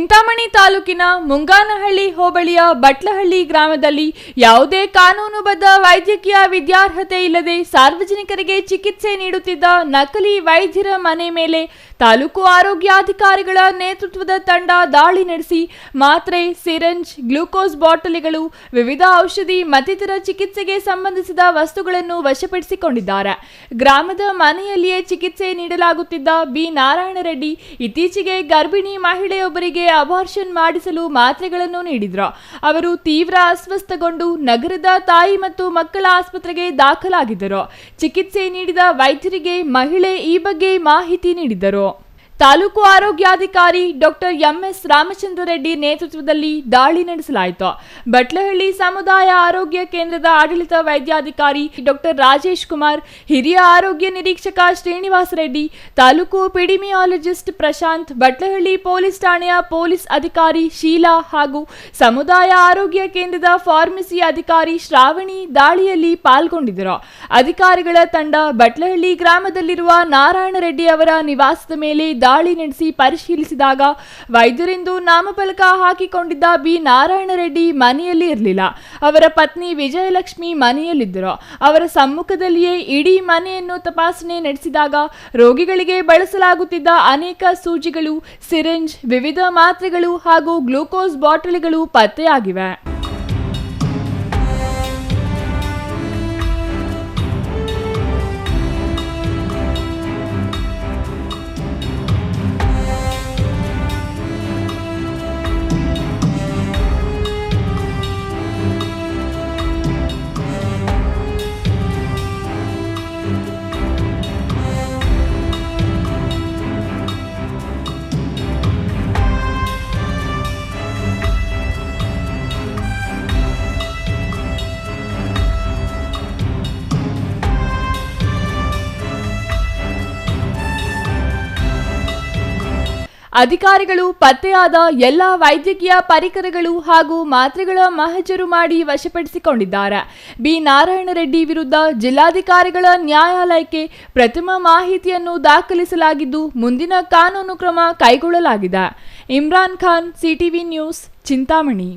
ಚಿಂತಾಮಣಿ ತಾಲೂಕಿನ ಮುಂಗಾನಹಳ್ಳಿ ಹೋಬಳಿಯ ಬಟ್ಲಹಳ್ಳಿ ಗ್ರಾಮದಲ್ಲಿ ಯಾವುದೇ ಕಾನೂನುಬದ್ಧ ವೈದ್ಯಕೀಯ ವಿದ್ಯಾರ್ಹತೆ ಇಲ್ಲದೆ ಸಾರ್ವಜನಿಕರಿಗೆ ಚಿಕಿತ್ಸೆ ನೀಡುತ್ತಿದ್ದ ನಕಲಿ ವೈದ್ಯರ ಮನೆ ಮೇಲೆ ತಾಲೂಕು ಆರೋಗ್ಯಾಧಿಕಾರಿಗಳ ನೇತೃತ್ವದ ತಂಡ ದಾಳಿ ನಡೆಸಿ ಮಾತ್ರೆ, ಸಿರಿಂಜ್, ಗ್ಲೂಕೋಸ್ ಬಾಟಲಿಗಳು, ವಿವಿಧ ಔಷಧಿ ಮತ್ತಿತರ ಚಿಕಿತ್ಸೆಗೆ ಸಂಬಂಧಿಸಿದ ವಸ್ತುಗಳನ್ನು ವಶಪಡಿಸಿಕೊಂಡಿದ್ದಾರೆ. ಗ್ರಾಮದ ಮನೆಯಲ್ಲಿಯೇ ಚಿಕಿತ್ಸೆ ನೀಡಲಾಗುತ್ತಿದ್ದ ಬಿ ನಾರಾಯಣ ರೆಡ್ಡಿ ಇತ್ತೀಚೆಗೆ ಗರ್ಭಿಣಿ ಮಹಿಳೆಯೊಬ್ಬರಿಗೆ ಅಬಾರ್ಷನ್ ಮಾಡಿಸಲು ಮಾತ್ರೆಗಳನ್ನು ನೀಡಿದ್ರು. ಅವರು ತೀವ್ರ ಅಸ್ವಸ್ಥಗೊಂಡು ನಗರದ ತಾಯಿ ಮತ್ತು ಮಕ್ಕಳ ಆಸ್ಪತ್ರೆಗೆ ದಾಖಲಾಗಿದ್ದರು. ಚಿಕಿತ್ಸೆ ನೀಡಿದ ವೈದ್ಯರಿಗೆ ಮಹಿಳೆ ಈ ಬಗ್ಗೆ ಮಾಹಿತಿ ನೀಡಿದ್ದರು. ತಾಲೂಕು ಆರೋಗ್ಯಾಧಿಕಾರಿ ಡಾಕ್ಟರ್ ಎಂಎಸ್ ರಾಮಚಂದ್ರ ರೆಡ್ಡಿ ನೇತೃತ್ವದಲ್ಲಿ ದಾಳಿ ನಡೆಸಲಾಯಿತು. ಬಟ್ಲಹಳ್ಳಿ ಸಮುದಾಯ ಆರೋಗ್ಯ ಕೇಂದ್ರದ ಆಡಳಿತ ವೈದ್ಯಾಧಿಕಾರಿ ಡಾಕ್ಟರ್ ರಾಜೇಶ್ ಕುಮಾರ್, ಹಿರಿಯ ಆರೋಗ್ಯ ನಿರೀಕ್ಷಕ ಶ್ರೀನಿವಾಸ ರೆಡ್ಡಿ, ತಾಲೂಕು ಎಪಿಡಿಮಿಯಾಲಜಿಸ್ಟ್ ಪ್ರಶಾಂತ್, ಬಟ್ಲಹಳ್ಳಿ ಪೊಲೀಸ್ ಠಾಣೆಯ ಪೊಲೀಸ್ ಅಧಿಕಾರಿ ಶೀಲಾ ಹಾಗೂ ಸಮುದಾಯ ಆರೋಗ್ಯ ಕೇಂದ್ರದ ಫಾರ್ಮಸಿ ಅಧಿಕಾರಿ ಶ್ರಾವಣಿ ದಾಳಿಯಲ್ಲಿ ಪಾಲ್ಗೊಂಡಿದ್ದರು. ಅಧಿಕಾರಿಗಳ ತಂಡ ಬಟ್ಲಹಳ್ಳಿ ಗ್ರಾಮದಲ್ಲಿರುವ ನಾರಾಯಣ ರೆಡ್ಡಿ ಅವರ ನಿವಾಸದ ಮೇಲೆ ದಾಳಿ ನಡೆಸಿ ಪರಿಶೀಲಿಸಿದಾಗ ವೈದ್ಯರೆಂದು ನಾಮಫಲಕ ಹಾಕಿಕೊಂಡಿದ್ದ ಬಿ ನಾರಾಯಣ ರೆಡ್ಡಿ ಮನೆಯಲ್ಲಿ ಇರಲಿಲ್ಲ. ಅವರ ಪತ್ನಿ ವಿಜಯಲಕ್ಷ್ಮಿ ಮನೆಯಲ್ಲಿದ್ದರು. ಅವರ ಸಮ್ಮುಖದಲ್ಲಿಯೇ ಇಡೀ ಮನೆಯನ್ನು ತಪಾಸಣೆ ನಡೆಸಿದಾಗ ರೋಗಿಗಳಿಗೆ ಬಳಸಲಾಗುತ್ತಿದ್ದ ಅನೇಕ ಸೂಜಿಗಳು, ಸಿರಿಂಜ್, ವಿವಿಧ ಮಾತ್ರೆಗಳು ಹಾಗೂ ಗ್ಲೂಕೋಸ್ ಬಾಟಲಿಗಳು ಪತ್ತೆಯಾಗಿವೆ. ಅಧಿಕಾರಿಗಳು ಪತ್ತೆಯಾದ ಎಲ್ಲ ವೈದ್ಯಕೀಯ ಪರಿಕರಗಳು ಹಾಗೂ ಮಾತ್ರೆಗಳ ಮಹಜರು ಮಾಡಿ ವಶಪಡಿಸಿಕೊಂಡಿದ್ದಾರೆ. ಬಿ ನಾರಾಯಣ ರೆಡ್ಡಿ ವಿರುದ್ಧ ಜಿಲ್ಲಾಧಿಕಾರಿಗಳ ನ್ಯಾಯಾಲಯಕ್ಕೆ ಪ್ರಥಮ ಮಾಹಿತಿಯನ್ನು ದಾಖಲಿಸಲಾಗಿದ್ದು ಮುಂದಿನ ಕಾನೂನು ಕ್ರಮ ಕೈಗೊಳ್ಳಲಾಗಿದೆ. Imran Khan, CTV news, Chintamani.